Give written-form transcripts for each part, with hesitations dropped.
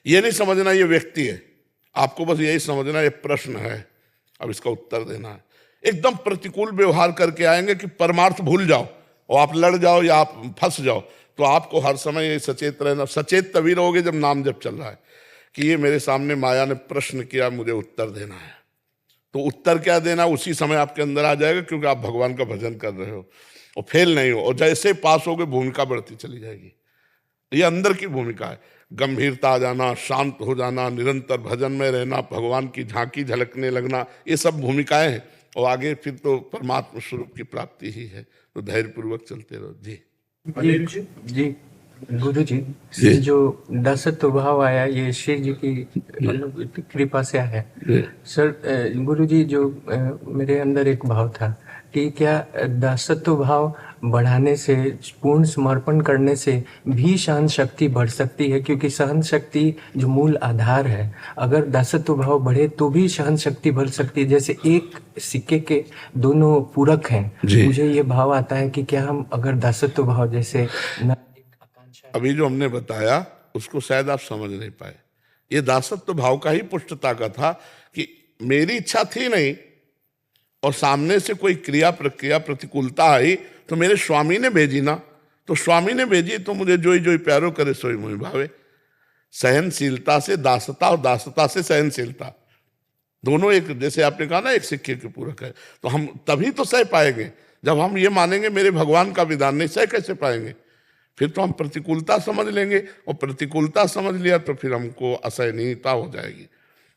ये नहीं समझना ये व्यक्ति है, आपको बस यही समझना ये प्रश्न है, अब इसका उत्तर देना है। एकदम प्रतिकूल व्यवहार करके आएंगे कि परमार्थ भूल जाओ और आप लड़ जाओ या आप फंस जाओ, तो आपको हर समय ये सचेत रहना। सचेत तभी रहोगे जब नाम जप चल रहा है कि ये मेरे सामने माया ने प्रश्न किया, मुझे उत्तर देना है। तो उत्तर क्या देना उसी समय आपके अंदर आ जाएगा, क्योंकि आप भगवान का भजन कर रहे हो और फेल नहीं हो। और जैसे पास होगे भूमिका बढ़ती चली जाएगी। ये अंदर की भूमिका है, गंभीरता आ जाना, शांत हो जाना, निरंतर भजन में रहना, भगवान की झांकी झलकने लगना, ये सब भूमिकाएं हैं। और आगे फिर तो परमात्मा स्वरूप की प्राप्ति ही है। तो धैर्यपूर्वक चलते रहो। जी जी गुरु जी, ये जो दासत्व भाव आया ये श्री जी की मतलब कृपा से आया सर। गुरु जी, जो मेरे अंदर एक भाव था कि क्या दासत्व भाव बढ़ाने से, पूर्ण समर्पण करने से भी सहन शक्ति बढ़ सकती है? क्योंकि सहन शक्ति जो मूल आधार है, अगर दासत्व भाव बढ़े तो भी सहन शक्ति बढ़ सकती है। जैसे एक सिक्के के दोनों पूरक हैं। मुझे ये भाव आता है कि क्या हम अगर दासत्व भाव जैसे अभी जो हमने बताया उसको शायद आप समझ नहीं पाए। ये दासत्व भाव का ही पुष्टता का था कि मेरी इच्छा थी नहीं और सामने से कोई क्रिया प्रक्रिया प्रतिकूलता आई तो मेरे स्वामी ने भेजी ना, तो स्वामी ने भेजी तो मुझे जोई जोई प्यारो करे सोई मोहि भावे। सहनशीलता से दासता और दासता से सहनशीलता, दोनों एक, जैसे आपने कहा ना एक सिक्के के पूरक है। तो हम तभी तो सह पाएंगे जब हम ये मानेंगे मेरे भगवान का विधान नहीं, सह कैसे पाएंगे? फिर तो हम प्रतिकूलता समझ लेंगे और प्रतिकूलता समझ लिया तो फिर हमको असहनीयता हो जाएगी,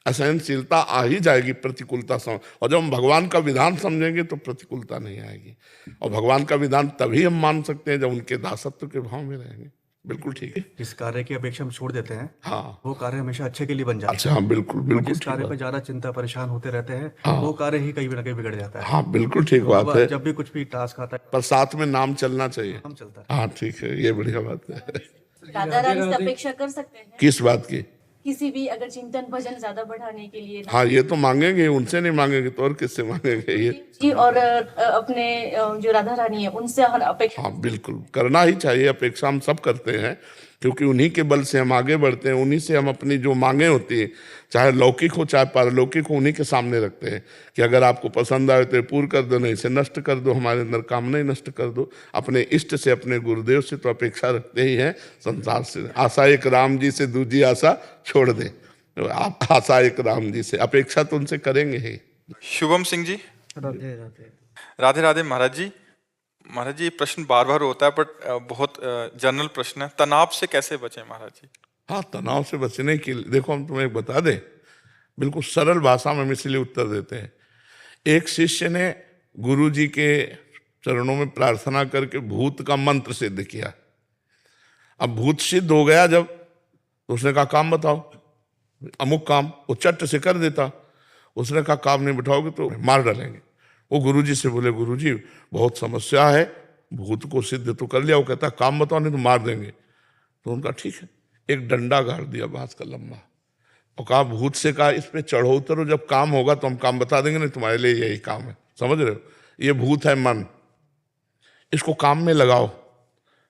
असहनशीलता आ ही जाएगी प्रतिकूलता समझ। और जब हम भगवान का विधान समझेंगे तो प्रतिकूलता नहीं आएगी। और भगवान का विधान तभी हम मान सकते हैं जब उनके दासत्व के भाव में रहेंगे। बिल्कुल ठीक है। जिस कार्य की अपेक्षा हम छोड़ देते हैं, हाँ, वो कार्य हमेशा अच्छे के लिए बन जाता है। अच्छा, हाँ, बिल्कुल बिल्कुल। जिस कार्य पे ज्यादा चिंता परेशान होते रहते हैं, हाँ, वो कार्य ही कहीं ना कहीं बिगड़ जाता है। हाँ, बिल्कुल ठीक बात है। जब भी कुछ भी टास्क आता है पर साथ में नाम चलना चाहिए। हम चलता है। हाँ ठीक है, ये बढ़िया बात है। राधा रानी से अपेक्षा कर सकते हैं किस बात की? किसी भी अगर चिंतन भजन ज्यादा बढ़ाने के लिए? हाँ, ये तो मांगेंगे, उनसे नहीं मांगेंगे तो और किससे मांगेंगे? ये जी, और अपने जो राधा रानी है उनसे हम अपेक्षा। हाँ बिल्कुल करना ही चाहिए। अपेक्षा हम सब करते हैं क्योंकि उन्हीं के बल से हम आगे बढ़ते हैं। उन्हीं से हम अपनी जो मांगे होती है, चाहे लौकिक हो चाहे पारलौकिक हो, उन्हीं के सामने रखते हैं कि अगर आपको पसंद आए तो पूर्ण कर दो, नहीं इसे नष्ट कर दो, हमारे अंदर कामना ही नष्ट कर दो। अपने इष्ट से, अपने गुरुदेव से तो अपेक्षा रखते ही हैं। संसार से आशा एक राम जी से, दूजी आशा छोड़ दे। आप आशा एक राम जी से, अपेक्षा तो उनसे करेंगे ही। शुभम सिंह जी, राधे राधे। राधे राधे महाराज जी। महाराज जी, प्रश्न बार बार होता है बट बहुत जनरल प्रश्न है, तनाव से कैसे बचें महाराज जी? हाँ, तनाव से बचने के लिए देखो हम तुम्हें बता दें, बिल्कुल सरल भाषा में हम इसलिए उत्तर देते हैं। एक शिष्य ने गुरु जी के चरणों में प्रार्थना करके भूत का मंत्र सिद्ध किया। अब भूत सिद्ध हो गया जब, तो उसने कहा काम बताओ, अमुक काम, वो चट से कर देता। उसने कहा काम नहीं बिठाओगे तो मार डालेंगे। वो गुरुजी से बोले गुरुजी बहुत समस्या है, भूत को सिद्ध तो कर लिया, वो कहता काम बताओ नहीं तो मार देंगे। तो उनका ठीक है, एक डंडा गाड़ दिया बांस का लंबा और कहा भूत से कहा इस पे चढ़ो उतरो, जब काम होगा तो हम काम बता देंगे, नहीं तुम्हारे लिए यही काम है। समझ रहे हो? ये भूत है मन, इसको काम में लगाओ,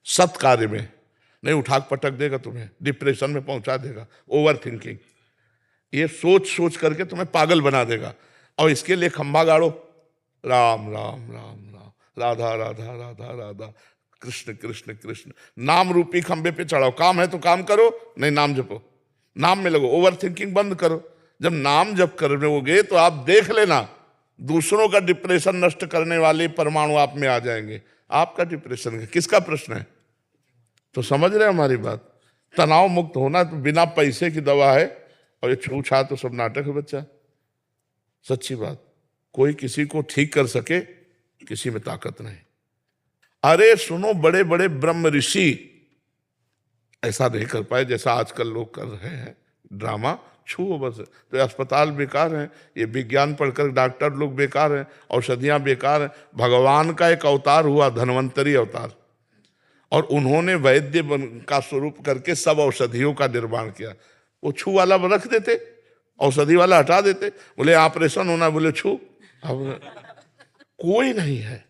सत कार्य में, नहीं उठाक पटक देगा तुम्हें, डिप्रेशन में पहुंचा देगा, ओवर थिंकिंग, ये सोच सोच करके तुम्हें पागल बना देगा। और इसके लिए खंभा गाड़ो, राम राम राम राम, राधा राधा राधा राधा, कृष्ण कृष्ण कृष्ण, नाम रूपी खंभे पे चढ़ाओ। काम है तो काम करो, नहीं नाम जपो, नाम में लगो, ओवर थिंकिंग बंद करो। जब नाम जप करोगे तो आप देख लेना दूसरों का डिप्रेशन नष्ट करने वाले परमाणु आप में आ जाएंगे। आपका डिप्रेशन है, किसका प्रश्न है? तो समझ रहे हमारी बात? तनाव मुक्त होना तो बिना पैसे की दवा है, और ये छू छा तो सब नाटक है बच्चा। सच्ची बात, कोई किसी को ठीक कर सके किसी में ताकत नहीं। अरे सुनो, बड़े बड़े ब्रह्म ऋषि ऐसा नहीं कर पाए जैसा आजकल लोग कर रहे हैं, ड्रामा छुओ बस। तो अस्पताल बेकार हैं, ये विज्ञान पढ़कर डॉक्टर लोग बेकार हैं, औषधियां बेकार हैं। भगवान का एक अवतार हुआ, धन्वंतरी अवतार, और उन्होंने वैद्य का स्वरूप करके सब औषधियों का निर्माण किया। वो छू वाला रख देते, औषधि वाला हटा देते, बोले ऑपरेशन होना, बोले छू। अब कोई नहीं है।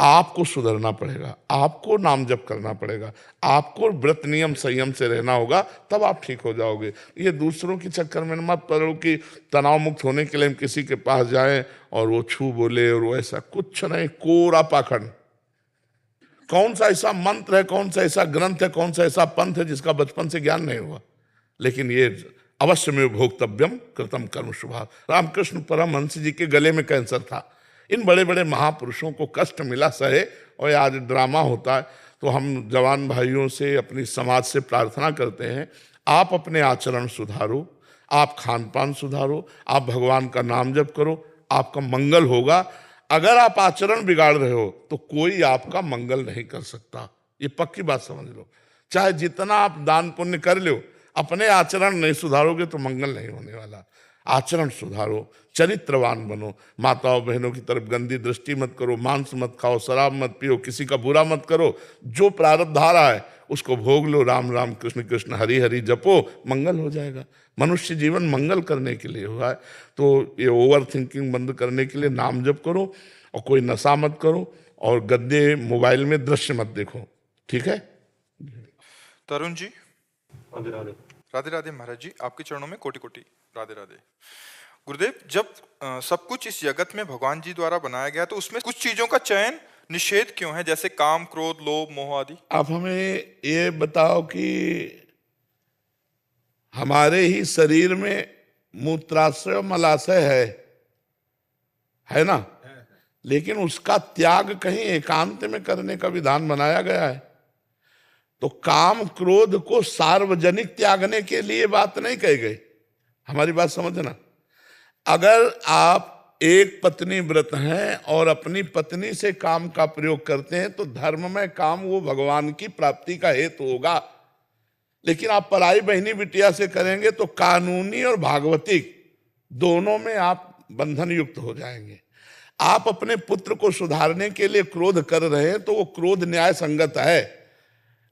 आपको सुधरना पड़ेगा, आपको नाम जप करना पड़ेगा, आपको व्रत नियम संयम से रहना होगा, तब आप ठीक हो जाओगे। ये दूसरों के चक्कर में मत पड़ो कि तनाव मुक्त होने के लिए हम किसी के पास जाएं और वो छू बोले और वो ऐसा कुछ नहीं, कोरा पाखंड। कौन सा ऐसा मंत्र है, कौन सा ऐसा ग्रंथ है, कौन सा ऐसा पंथ है जिसका बचपन से ज्ञान नहीं हुआ? लेकिन ये अवश्य में भोक्तव्यम कृतम कर्म शुभा। रामकृष्ण परमहंस जी के गले में कैंसर था। इन बड़े बड़े महापुरुषों को कष्ट मिला, सहे, और आज ड्रामा होता है। तो हम जवान भाइयों से, अपनी समाज से प्रार्थना करते हैं, आप अपने आचरण सुधारो, आप खान पान सुधारो, आप भगवान का नाम जप करो, आपका मंगल होगा। अगर आप आचरण बिगाड़ रहे हो तो कोई आपका मंगल नहीं कर सकता, ये पक्की बात समझ लो। चाहे जितना आप दान पुण्य कर लो, अपने आचरण नहीं सुधारोगे तो मंगल नहीं होने वाला। आचरण सुधारो, चरित्रवान बनो, माताओं बहनों की तरफ गंदी दृष्टि मत करो, मांस मत खाओ, शराब मत पियो, किसी का बुरा मत करो, जो प्रारब्ध आ रहा है उसको भोग लो, राम राम कृष्ण कृष्ण हरि हरि जपो, मंगल हो जाएगा। मनुष्य जीवन मंगल करने के लिए हुआ है। तो ये ओवर थिंकिंग बंद करने के लिए नाम जप करो, और कोई नशा मत करो, और गद्दे मोबाइल में दृश्य मत देखो, ठीक है? तरुण जी। राधे राधे। राधे राधे महाराज जी, आपके चरणों में कोटि कोटि राधे राधे। गुरुदेव, जब सब कुछ इस जगत में भगवान जी द्वारा बनाया गया तो उसमें कुछ चीजों का चयन निषेध क्यों है, जैसे काम, क्रोध, लोभ, मोह आदि? आप हमें ये बताओ कि हमारे ही शरीर में मूत्राशय मलाशय है ना? लेकिन उसका त्याग कहीं एकांत में करने का विधान बनाया गया है। तो काम क्रोध को सार्वजनिक त्यागने के लिए बात नहीं कही गई। हमारी बात समझना। अगर आप एक पत्नी व्रत हैं और अपनी पत्नी से काम का प्रयोग करते हैं तो धर्म में काम वो भगवान की प्राप्ति का हेतु होगा। लेकिन आप पराई बहनी बिटिया से करेंगे तो कानूनी और भागवतिक दोनों में आप बंधन युक्त हो जाएंगे। आप अपने पुत्र को सुधारने के लिए क्रोध कर रहे हैं तो वो क्रोध न्याय संगत है,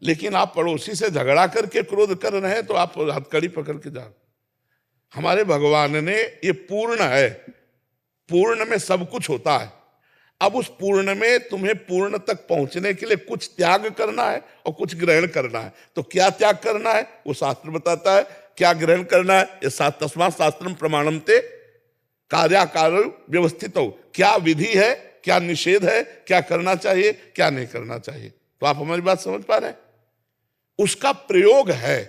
लेकिन आप पड़ोसी से झगड़ा करके क्रोध कर रहे हैं तो आप हथकड़ी पकड़ के जाओ। हमारे भगवान ने, ये पूर्ण है, पूर्ण में सब कुछ होता है। अब उस पूर्ण में तुम्हें पूर्ण तक पहुंचने के लिए कुछ त्याग करना है और कुछ ग्रहण करना है। तो क्या त्याग करना है वो शास्त्र बताता है, क्या ग्रहण करना है ये तस्मात् शास्त्रम प्रमाणन्ते कार्याकारो व्यवस्थितो। क्या विधि है, क्या निषेध है, क्या करना चाहिए, क्या नहीं करना चाहिए। तो आप हमारी बात समझ पा रहे हैं? उसका प्रयोग है।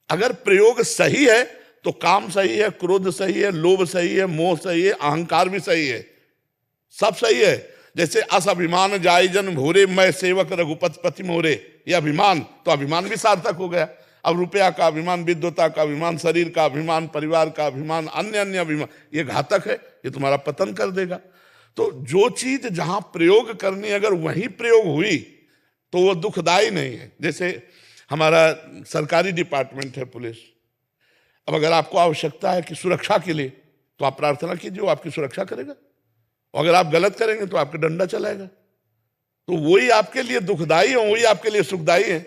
अगर प्रयोग सही है तो काम सही है, क्रोध सही है, लोभ सही है, मोह सही है, अहंकार भी सही है, सब सही है। जैसे अस अभिमान जाय जन भोरे, मैं सेवक रघुपति पति मोरे, ये अभिमान, तो अभिमान भी सार्थक हो गया। अब रुपया का अभिमान, विद्वता का अभिमान, शरीर का अभिमान, परिवार का अभिमान, अन्य अन्य अभिमान, ये घातक है, ये तुम्हारा पतन कर देगा। तो जो चीज जहां प्रयोग करनी, अगर वहीं प्रयोग हुई तो वो दुखदायी नहीं है। जैसे हमारा सरकारी डिपार्टमेंट है पुलिस, अब अगर आपको आवश्यकता है कि सुरक्षा के लिए, तो आप प्रार्थना कीजिए, वो आपकी सुरक्षा करेगा। और अगर आप गलत करेंगे तो आपका डंडा चलाएगा। तो वही आपके लिए दुखदाई है, वही आपके लिए सुखदाई है।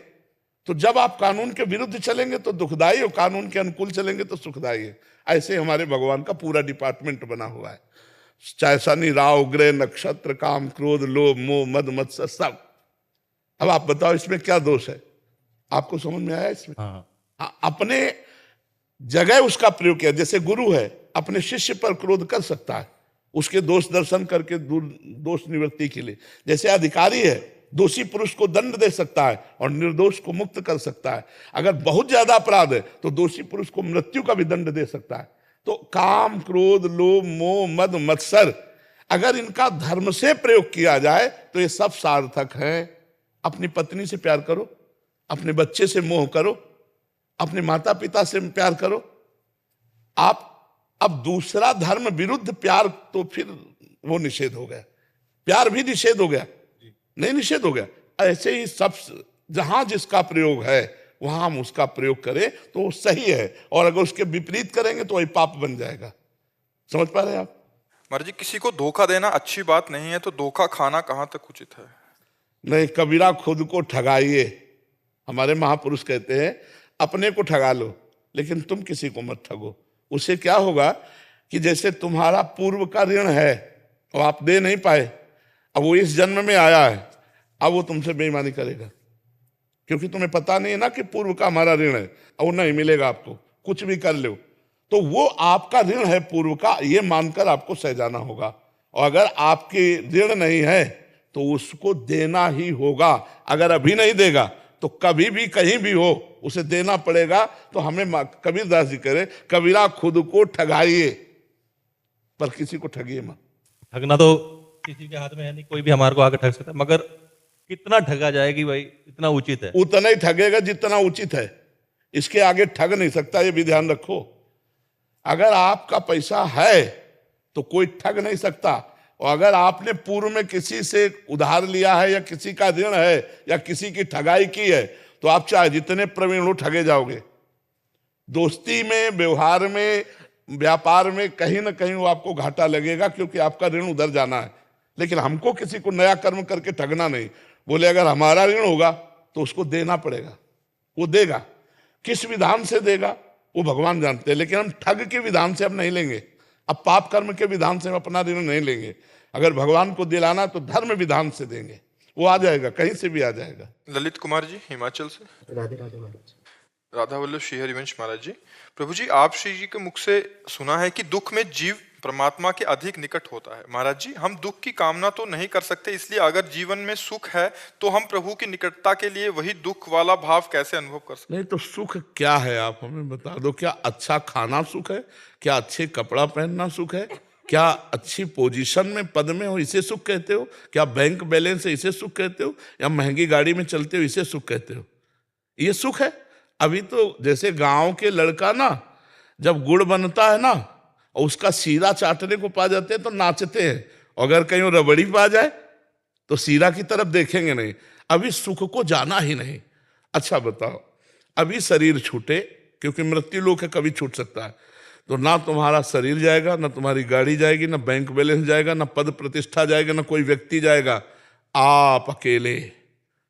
तो जब आप कानून के विरुद्ध चलेंगे तो दुखदाई, और कानून के अनुकूल चलेंगे तो सुखदाई है। ऐसे हमारे भगवान का पूरा डिपार्टमेंट बना हुआ है, चाहे शनि राहु ग्रह नक्षत्र, काम क्रोध लोभ मोह मद मत्सर, सब। अब आप बताओ इसमें क्या दोष है? आपको समझ में आया इसमें? अपने जगह उसका प्रयोग किया। जैसे गुरु है, अपने शिष्य पर क्रोध कर सकता है, उसके दोष दर्शन करके दोष निवृत्ति के लिए। जैसे अधिकारी है, दोषी पुरुष को दंड दे सकता है और निर्दोष को मुक्त कर सकता है। अगर बहुत ज्यादा अपराध है तो दोषी पुरुष को मृत्यु का भी दंड दे सकता है। तो काम क्रोध लोभ मोह मद मत्सर, अगर इनका धर्म से प्रयोग किया जाए तो ये सब सार्थक है। अपनी पत्नी से प्यार करो, अपने बच्चे से मोह करो, अपने माता पिता से प्यार करो। आप अब दूसरा धर्म विरुद्ध प्यार, तो फिर वो निषेध हो गया। प्यार भी निषेध हो गया, नहीं निषेध हो गया। ऐसे ही सब जहां जिसका प्रयोग है वहां हम उसका प्रयोग करें तो वो सही है, और अगर उसके विपरीत करेंगे तो वही पाप बन जाएगा। समझ पा रहे हैं आप? महाराज जी, किसी को धोखा देना अच्छी बात नहीं है, तो धोखा खाना कहाँ तक उचित है? नहीं, कबीरा खुद को ठगाइए। हमारे महापुरुष कहते हैं अपने को ठगा लो लेकिन तुम किसी को मत ठगो। उससे क्या होगा कि जैसे तुम्हारा पूर्व का ऋण है और आप दे नहीं पाए, अब वो इस जन्म में आया है, अब वो तुमसे बेईमानी करेगा, क्योंकि तुम्हें पता नहीं है ना कि पूर्व का हमारा ऋण है, और वो नहीं मिलेगा आपको, कुछ भी कर लो तो वो आपका ऋण है पूर्व का, ये मानकर आपको सह जाना होगा। और अगर आपके ऋण नहीं है तो उसको देना ही होगा। अगर अभी नहीं देगा तो कभी भी कहीं भी हो उसे देना पड़ेगा। तो हमें कबीरदास जी करे, कबीरा खुद को ठगाइए पर किसी को ठगिए मत। ठगना तो किसी के हाथ में है नहीं, कोई भी हमारे को आके ठग सकता है, मगर कितना ठगा जाएगी भाई, इतना उचित है। उतना ही ठगेगा जितना उचित है, इसके आगे ठग नहीं सकता, ये भी ध्यान रखो। अगर आपका पैसा है तो कोई ठग नहीं सकता, और अगर आपने पूर्व में किसी से उधार लिया है या किसी का ऋण है या किसी की ठगाई की है तो आप चाहे जितने प्रवीण हो ठगे जाओगे। दोस्ती में, व्यवहार में, व्यापार में कहीं ना कहीं वो आपको घाटा लगेगा, क्योंकि आपका ऋण उधर जाना है। लेकिन हमको किसी को नया कर्म करके ठगना नहीं। बोले अगर हमारा ऋण होगा तो उसको देना पड़ेगा, वो देगा। किस विधान से देगा वो भगवान जानते हैं, लेकिन हम ठग के विधान से अब नहीं लेंगे, अब पाप कर्म के विधान से हम अपना ऋण नहीं लेंगे। अगर भगवान को दिलाना तो धर्म विधान से देंगे, वो आ जाएगा, कहीं से भी आ जाएगा। ललित कुमार जी हिमाचल से। राधे राधे महाराज। राधा वल्लभ श्री हरिवंश महाराज जी, प्रभु जी आप श्री जी के मुख से सुना है कि दुख में जीव परमात्मा के अधिक निकट होता है। महाराज जी, हम दुख की कामना तो नहीं कर सकते, इसलिए अगर जीवन में सुख है तो हम प्रभु की निकटता के लिए वही दुख वाला भाव कैसे अनुभव कर सकते? नहीं तो सुख क्या है आप हमें बता दो। क्या अच्छा खाना सुख है? क्या अच्छे कपड़ा पहनना सुख है? क्या अच्छी पोजीशन में पद में हो इसे सुख कहते हो? क्या बैंक बैलेंस है इसे सुख कहते हो? या महंगी गाड़ी में चलते हो इसे सुख कहते हो? ये सुख है? अभी तो जैसे गांव के लड़का ना, जब गुड़ बनता है ना और उसका सीरा चाटने को पा जाते हैं तो नाचते हैं, और अगर कहीं रबड़ी पा जाए तो सीरा की तरफ देखेंगे नहीं। अभी सुख को जाना ही नहीं। अच्छा बताओ, अभी शरीर छूटे, क्योंकि मृत्यु लोक है, कभी छूट सकता है, तो ना तुम्हारा शरीर जाएगा, ना तुम्हारी गाड़ी जाएगी, ना बैंक बैलेंस जाएगा, ना पद प्रतिष्ठा जाएगा, ना कोई व्यक्ति जाएगा। आप अकेले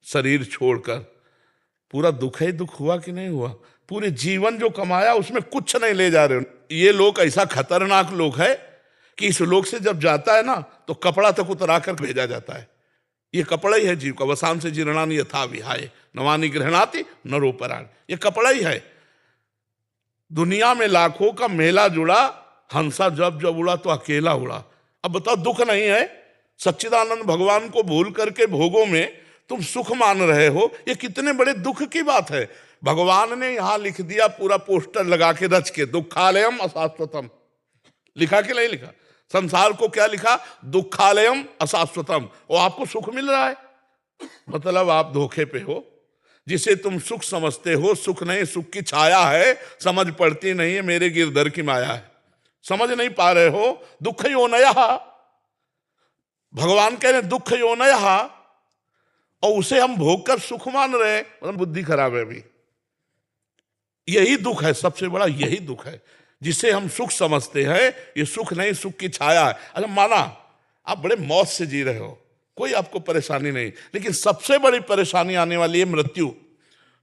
शरीर छोड़कर, पूरा दुख ही दुख हुआ कि नहीं हुआ? पूरे जीवन जो कमाया उसमें कुछ नहीं ले जा रहे हो। ये लोग ऐसा खतरनाक लोग है कि इस लोग से जब जाता है ना तो कपड़ा तक उतरा कर भेजा जाता है। ये कपड़ा ही है जीव का। वसान से जीर्णानि यथा विहाय नवानि गृह्णाति नरोपराण, ये कपड़ा ही है। दुनिया में लाखों का मेला जुड़ा, हंसा जब जब उड़ा तो अकेला उड़ा। अब बताओ, दुख नहीं है? सच्चिदानंद भगवान को भूल करके भोगों में तुम सुख मान रहे हो, ये कितने बड़े दुख की बात है। भगवान ने यहां लिख दिया, पूरा पोस्टर लगा के रच के, दुखालयम अशाश्वतम। लिखा कि नहीं लिखा? संसार को क्या लिखा? दुखालयम अशाश्वतम। और आपको सुख मिल रहा है, मतलब आप धोखे पे हो। जिसे तुम सुख समझते हो सुख नहीं, सुख की छाया है, समझ पड़ती नहीं है, मेरे गिरधर की माया है, समझ नहीं पा रहे हो। दुख योनयः, भगवान कह रहे दुख योनयः, और उसे हम भोग कर सुख मान रहे हैं, मतलब बुद्धि खराब है। अभी यही दुख है, सबसे बड़ा यही दुख है। जिसे हम सुख समझते हैं ये सुख नहीं, सुख की छाया है। अच्छा माना आप बड़े मौत से जी रहे हो, कोई आपको परेशानी नहीं, लेकिन सबसे बड़ी परेशानी आने वाली है मृत्यु,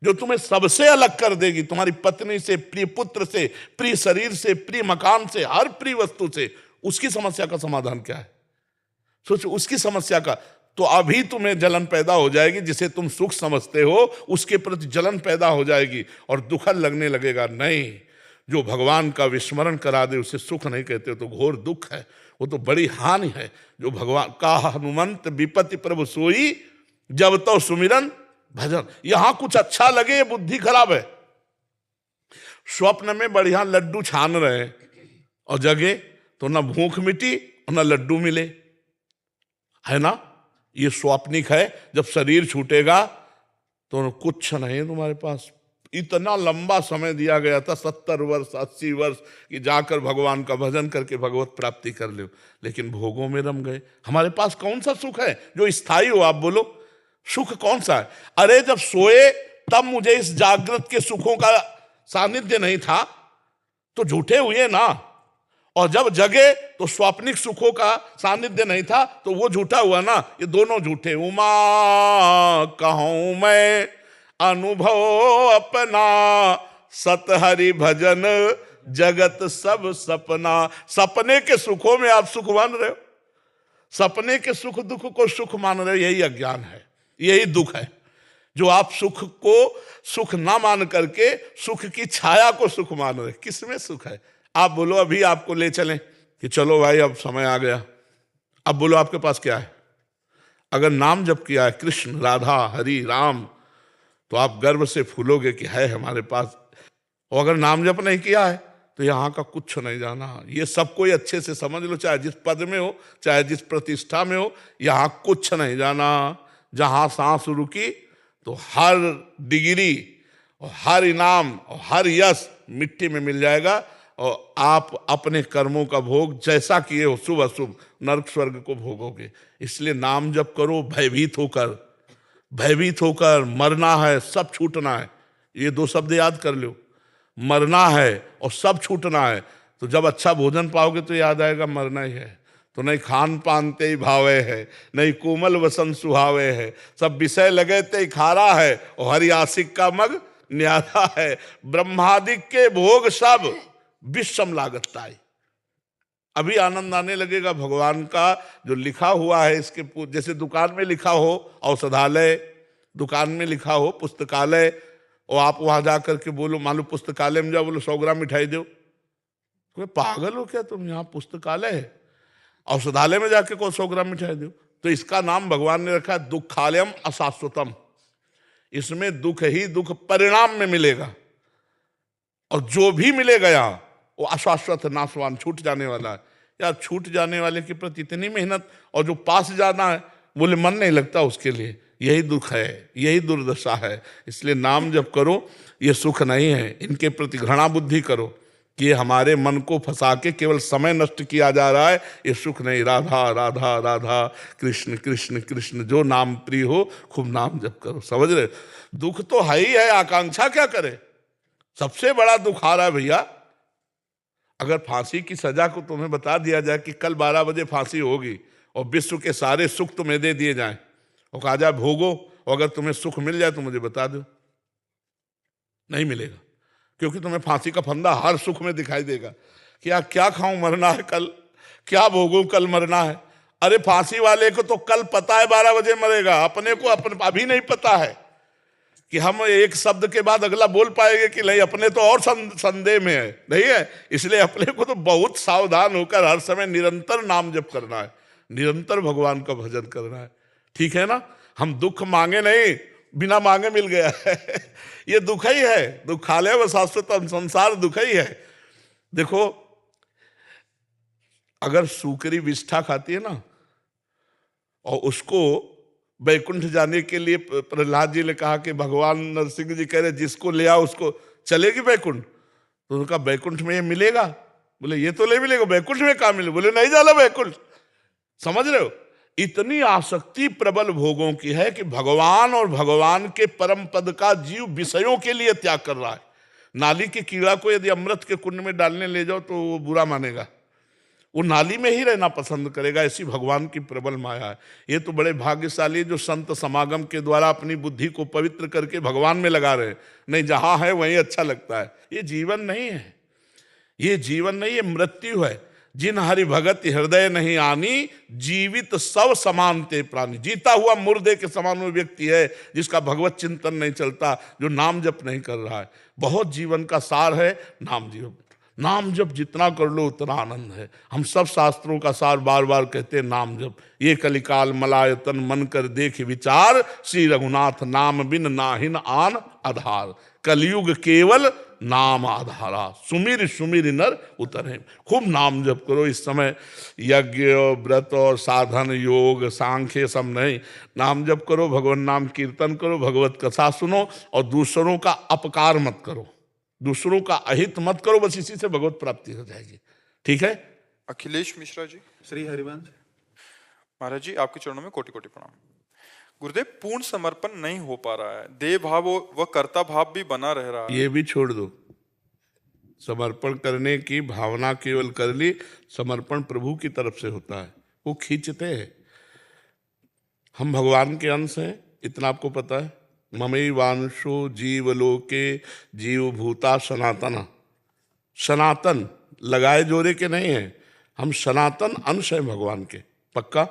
जो तुम्हें सबसे अलग कर देगी, तुम्हारी पत्नी से, प्रिय पुत्र से, प्रिय शरीर से, प्रिय मकान से, हर प्रिय वस्तु से। उसकी समस्या का समाधान क्या है? सोचो उसकी समस्या का। तो अभी तुम्हें जलन पैदा हो जाएगी, जिसे तुम सुख समझते हो उसके प्रति जलन पैदा हो जाएगी और दुखद लगने लगेगा। नहीं, जो भगवान का विस्मरण करा दे उसे सुख नहीं कहते, तो घोर दुख है, वो तो बड़ी हानि है। जो भगवान का हनुमंत विपत्ति प्रभु सोई, जब तो सुमिरन भजन। यहां कुछ अच्छा लगे, बुद्धि खराब है। स्वप्न में बढ़िया लड्डू छान रहे हैं और जगे तो ना भूख मिटी और ना लड्डू मिले, है ना? ये स्वाप्निक है। जब शरीर छूटेगा तो कुछ नहीं तुम्हारे पास। इतना लंबा समय दिया गया था, 70 वर्ष 80 वर्ष, कि जाकर भगवान का भजन करके भगवत प्राप्ति कर लो, लेकिन भोगों में रम गए। हमारे पास कौन सा सुख है जो स्थायी हो? आप बोलो, सुख कौन सा है? अरे जब सोए तब मुझे इस जागृत के सुखों का सानिध्य नहीं था, तो झूठे हुए ना। और जब जगे तो स्वाप्निक सुखों का सानिध्य नहीं था, तो वो झूठा हुआ ना। ये दोनों झूठे। उमा कहूं मैं अनुभव अपना, सत हरि भजन जगत सब सपना। सपने के सुखों में आप सुख मान रहे हो, सपने के सुख दुख को सुख मान रहे हो, यही अज्ञान है, यही दुख है। जो आप सुख को सुख ना मान करके सुख की छाया को सुख मान रहे, किसमें सुख है? आप बोलो अभी आपको ले चलें कि चलो भाई अब समय आ गया, अब बोलो आपके पास क्या है? अगर नाम जप किया है, कृष्ण राधा हरि राम, तो आप गर्व से फूलोगे कि है हमारे पास। और अगर नाम जप नहीं किया है तो यहाँ का कुछ नहीं जाना। ये सब कोई अच्छे से समझ लो, चाहे जिस पद में हो, चाहे जिस प्रतिष्ठा में हो, यहाँ कुछ नहीं जाना। जहाँ सांस रुकी तो हर डिग्री और हर इनाम और हर यश मिट्टी में मिल जाएगा, और आप अपने कर्मों का भोग जैसा किए हो शुभ अशुभ नरक स्वर्ग को भोगोगे। इसलिए नाम जप करो भयभीत होकर, भयभीत होकर। मरना है, सब छूटना है, ये दो शब्द याद कर लो, मरना है और सब छूटना है। तो जब अच्छा भोजन पाओगे तो याद आएगा मरना ही है। तो नहीं खान पान ते ही भावे है, नहीं कोमल वसन सुहावे है, सब विषय लगे ते ही खारा है, और हरि आशिक का मग न्यारा है। ब्रह्मादिक के भोग सब विषम लागताई। अभी आनंद आने लगेगा भगवान का जो लिखा हुआ है इसके। जैसे दुकान में लिखा हो औषधालय, दुकान में लिखा हो पुस्तकालय, और आप वहां जाकर के बोलो, मान लो पुस्तकालय में जाओ, बोलो 100 ग्राम मिठाई दो, तो पागल हो क्या तुम? यहाँ पुस्तकालय है, औषधालय में जाके को 100 ग्राम मिठाई दो। तो इसका नाम भगवान ने रखा है दुखालयम अशाश्वतम। इसमें दुख ही दुख परिणाम में मिलेगा, और जो भी मिलेगा यहाँ वो अशाश्वत नाशवान, छूट जाने वाला है। यार छूट जाने वाले के प्रति इतनी मेहनत, और जो पास जाना है बोले मन नहीं लगता उसके लिए, यही दुख है, यही दुर्दशा है। इसलिए नाम जब करो, ये सुख नहीं है, इनके प्रति घृणा बुद्धि करो कि ये हमारे मन को फंसा के केवल समय नष्ट किया जा रहा है, ये सुख नहीं। राधा राधा राधा कृष्ण कृष्ण कृष्ण, जो नाम प्रिय हो खूब नाम जप करो। समझ रहे? दुख तो है ही है, आकांक्षा क्या करे? सबसे बड़ा दुख आ रहा है भैया, अगर फांसी की सजा को तुम्हें बता दिया जाए कि कल 12 बजे फांसी होगी, और विश्व के सारे सुख तुम्हें दे दिए जाएं, और कहा जाए भोगो, और अगर तुम्हें सुख मिल जाए तो मुझे बता दो, नहीं मिलेगा। क्योंकि तुम्हें फांसी का फंदा हर सुख में दिखाई देगा कि यार क्या खाऊं, मरना है कल, क्या भोगूं, कल मरना है। अरे फांसी वाले को तो कल पता है 12 बजे मरेगा, अपने को अभी नहीं पता है कि हम एक शब्द के बाद अगला बोल पाएंगे कि नहीं, अपने तो और संदेह में है, नहीं है। इसलिए अपने को तो बहुत सावधान होकर हर समय निरंतर नाम जप करना है, निरंतर भगवान का भजन करना है, ठीक है ना। हम दुख मांगे नहीं, बिना मांगे मिल गया है ये दुख ही है, दुखालय व शाश्वतम, संसार दुख ही है। देखो अगर सूकरी विष्ठा खाती है ना, और उसको बैकुंठ जाने के लिए प्रहलाद जी ने कहा कि भगवान नरसिंह जी कह रहे जिसको ले आओ उसको चलेगी बैकुंठ, तो उनका बैकुंठ में ये मिलेगा? बोले ये तो नहीं मिलेगा, बैकुंठ में कहाँ मिले? बोले नहीं जाला बैकुंठ। समझ रहे हो? इतनी आसक्ति प्रबल भोगों की है कि भगवान और भगवान के परम पद का जीव विषयों के लिए त्याग कर रहा है। नाली के कीड़ा को यदि अमृत के कुंड में डालने ले जाओ तो वो बुरा मानेगा, वो नाली में ही रहना पसंद करेगा। ऐसी भगवान की प्रबल माया है। ये तो बड़े भाग्यशाली जो संत समागम के द्वारा अपनी बुद्धि को पवित्र करके भगवान में लगा रहे, नहीं जहां है वहीं अच्छा लगता है। ये जीवन नहीं है, ये जीवन नहीं, ये मृत्यु है। जिन हरि भगत हृदय नहीं आनी, जीवित सब समान ते प्राणी। जीता हुआ मुर्दे के समान वो व्यक्ति है जिसका भगवत चिंतन नहीं चलता, जो नाम जप नहीं कर रहा है। बहुत जीवन का सार है नाम जप। नाम जप जितना कर लो उतना आनंद है। हम सब शास्त्रों का सार बार बार कहते हैं नाम जप। ये कलिकाल मलायतन मन कर देख विचार, श्री रघुनाथ नाम बिन नाहिन आन आधार। कलयुग केवल नाम आधारा, सुमिर सुमिर नर उतरे। खूब नाम जप करो। इस समय यज्ञ व्रत और साधन योग सांख्य सब नहीं, नाम जप करो, भगवान नाम कीर्तन करो, भगवत कथा सुनो, और दूसरों का अपकार मत करो, दूसरों का अहित मत करो। बस इसी से भगवत प्राप्ति हो जाएगी, ठीक है। अखिलेश मिश्रा जी। श्री हरिवंश। महाराज जी आपके चरणों में कोटि कोटि प्रणाम। गुरुदेव पूर्ण समर्पण नहीं हो पा रहा है, देह भाव व कर्ता भाव भी बना रह रहा है। ये भी छोड़ दो, समर्पण करने की भावना केवल कर ली। समर्पण प्रभु की तरफ से होता है, वो खींचते हैं। हम भगवान के अंश हैं, इतना आपको पता है। ममैवांशो जीवलोके जीवभूता सनातन। सनातन लगाए जोरे के नहीं है, हम सनातन अंश हैं भगवान के, पक्का?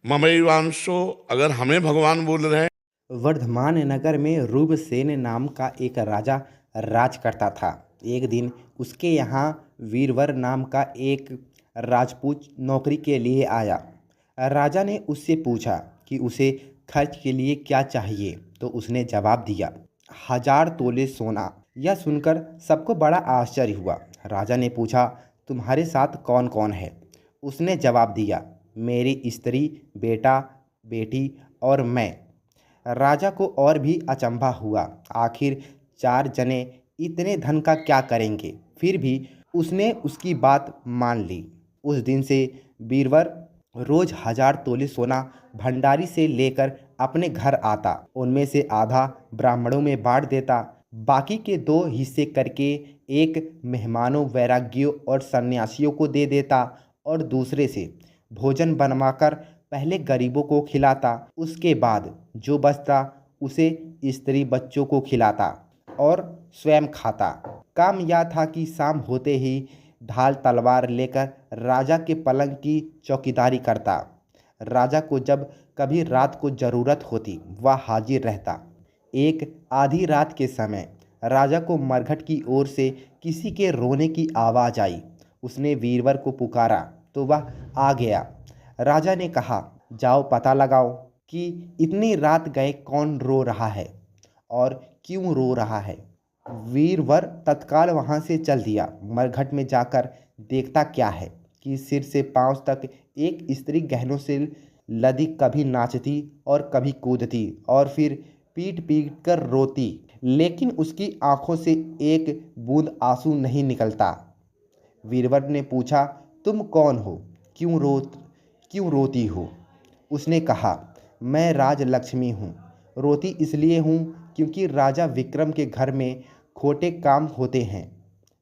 ममैवांशो, अगर हमें भगवान बोल रहे हैं। वर्धमान नगर में रूपसेन नाम का एक राजा राज करता था। एक दिन उसके यहाँ वीरवर नाम का एक राजपूत नौकरी के लिए आया। राजा ने उससे पूछा कि उसे खर्च के लिए क्या चाहिए, तो उसने जवाब दिया 1000 तोले सोना। यह सुनकर सबको बड़ा आश्चर्य हुआ। राजा ने पूछा, तुम्हारे साथ कौन कौन है? उसने जवाब दिया, मेरी स्त्री, बेटा, बेटी और मैं। राजा को और भी अचंभा हुआ, आखिर 4 जने इतने धन का क्या करेंगे? फिर भी उसने उसकी बात मान ली। उस दिन से बीरवर रोज 1000 तोले सोना भंडारी से लेकर अपने घर आता। उनमें से आधा ब्राह्मणों में बांट देता, बाकी के 2 हिस्से करके एक मेहमानों, वैरागियों और सन्यासियों को दे देता और दूसरे से भोजन बनवाकर पहले गरीबों को खिलाता। उसके बाद जो बचता उसे स्त्री बच्चों को खिलाता और स्वयं खाता। काम यह था कि शाम होते ही ढाल तलवार लेकर राजा के पलंग की चौकीदारी करता। राजा को जब कभी रात को ज़रूरत होती वह हाजिर रहता। एक आधी रात के समय राजा को मरघट की ओर से किसी के रोने की आवाज़ आई। उसने वीरवर को पुकारा तो वह आ गया। राजा ने कहा, जाओ पता लगाओ कि इतनी रात गए कौन रो रहा है और क्यों रो रहा है। वीरवर तत्काल वहाँ से चल दिया। मरघट में जाकर देखता क्या है कि सिर से पांव तक एक स्त्री गहनों से लदी कभी नाचती और कभी कूदती और फिर पीट पीट कर रोती, लेकिन उसकी आंखों से एक बूंद आंसू नहीं निकलता। वीरवर ने पूछा, तुम कौन हो? क्यों रोती हो? उसने कहा, मैं राजलक्ष्मी हूँ। रोती इसलिए हूँ क्योंकि राजा विक्रम के घर में खोटे काम होते हैं,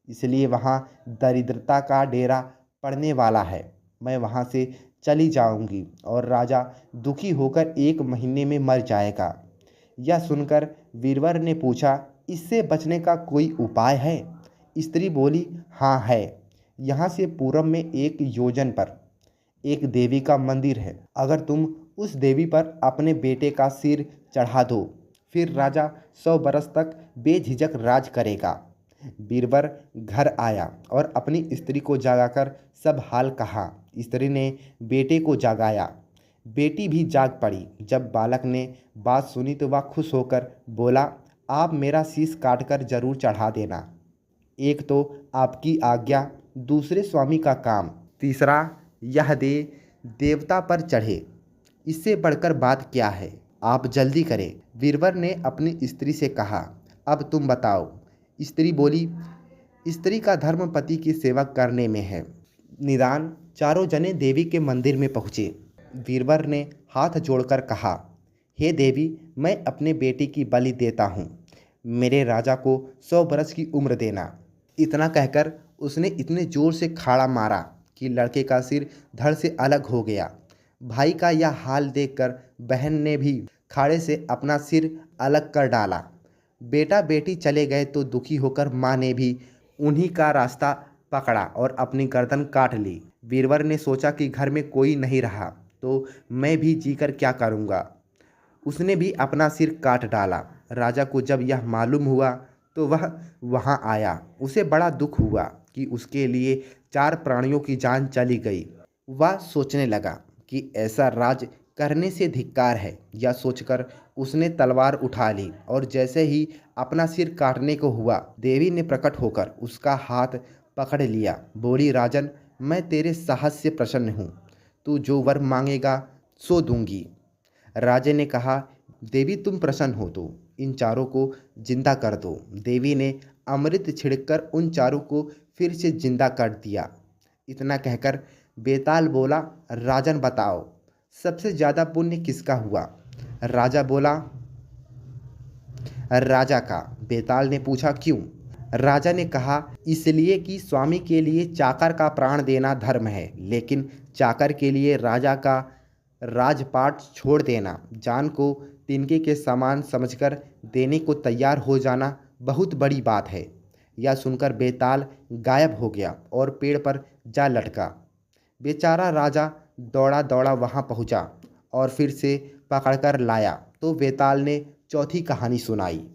इसलिए वहाँ दरिद्रता का डेरा पड़ने वाला है। मैं वहाँ से चली जाऊँगी और राजा दुखी होकर 1 महीने में मर जाएगा। यह सुनकर वीरवर ने पूछा, इससे बचने का कोई उपाय है? स्त्री बोली, हाँ है। यहाँ से पूरब में 1 योजन पर एक देवी का मंदिर है। अगर तुम उस देवी पर अपने बेटे का सिर चढ़ा दो, फिर राजा 100 बरस तक बेझिझक राज करेगा। बीरबल घर आया और अपनी स्त्री को जगाकर सब हाल कहा। स्त्री ने बेटे को जगाया, बेटी भी जाग पड़ी। जब बालक ने बात सुनी तो वह खुश होकर बोला, आप मेरा शीश काटकर जरूर चढ़ा देना। एक तो आपकी आज्ञा, दूसरे स्वामी का काम, तीसरा यह देवता पर चढ़े। इससे बढ़कर बात क्या है? आप जल्दी करें। बीरबल ने अपनी स्त्री से कहा, अब तुम बताओ। स्त्री बोली, स्त्री का धर्म पति की सेवा करने में है। निदान चारों जने देवी के मंदिर में पहुँचे। बीरबल ने हाथ जोड़कर कहा, हे देवी, मैं अपने बेटे की बलि देता हूँ। मेरे राजा को 100 बरस की उम्र देना। इतना कहकर उसने इतने जोर से खाड़ा मारा कि लड़के का सिर धड़ से अलग हो गया। भाई का यह हाल देखकर बहन ने भी खाड़े से अपना सिर अलग कर डाला। बेटा बेटी चले गए तो दुखी होकर माँ ने भी उन्हीं का रास्ता पकड़ा और अपनी गर्दन काट ली। बीरबल ने सोचा कि घर में कोई नहीं रहा तो मैं भी जीकर क्या करूँगा। उसने भी अपना सिर काट डाला। राजा को जब यह मालूम हुआ तो वह वहाँ आया। उसे बड़ा दुख हुआ कि उसके लिए 4 प्राणियों की जान चली गई। वह सोचने लगा कि ऐसा राज करने से धिक्कार है। यह सोचकर उसने तलवार उठा ली और जैसे ही अपना सिर काटने को हुआ, देवी ने प्रकट होकर उसका हाथ पकड़ लिया। बोली, राजन, मैं तेरे साहस से प्रसन्न हूँ। तू जो वर मांगेगा सो दूंगी। राजे ने कहा, देवी तुम प्रसन्न हो तो इन 4 को जिंदा कर दो। देवी ने अमृत छिड़ककर उन 4 को फिर से जिंदा कर दिया। इतना कहकर बेताल बोला, राजन बताओ, सबसे ज़्यादा पुण्य किसका हुआ? राजा बोला, राजा का। बेताल ने पूछा, क्यों? राजा ने कहा, इसलिए कि स्वामी के लिए चाकर का प्राण देना धर्म है, लेकिन चाकर के लिए राजा का राजपाट छोड़ देना, जान को तिनके के समान समझकर देने को तैयार हो जाना बहुत बड़ी बात है। यह सुनकर बेताल गायब हो गया और पेड़ पर जा लटका। बेचारा राजा दौड़ा दौड़ा वहाँ पहुँचा और फिर से पकड़कर लाया तो बेताल ने चौथी कहानी सुनाई।